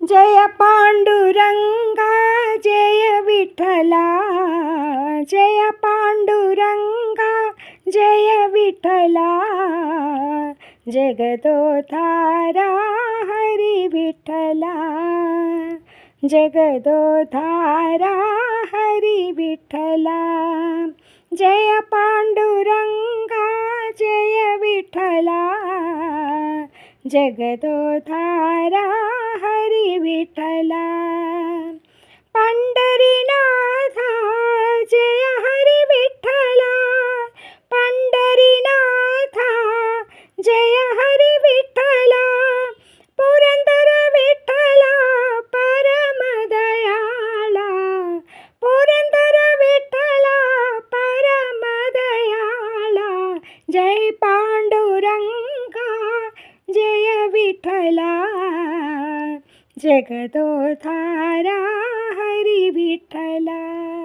Jai Panduranga Jai Vitthala, Jai Panduranga Jai Vitthala, जगदोद्धारा Hari Vitthala, जगदोद्धारा Hari Vitthala. Jai Panduranga Jai Vitthala, जगदोद्धारा Hari Vitthala. Pandharinatha Jai Hari Vitthala, Pandharinatha Jai Hari Vitthala, Purandar Vitthala Param दयाळा, Purandar Vitthala Param दयाळा। Jai Panduranga Jai Vitthala, जगदोद्धारा Hari Vitthala.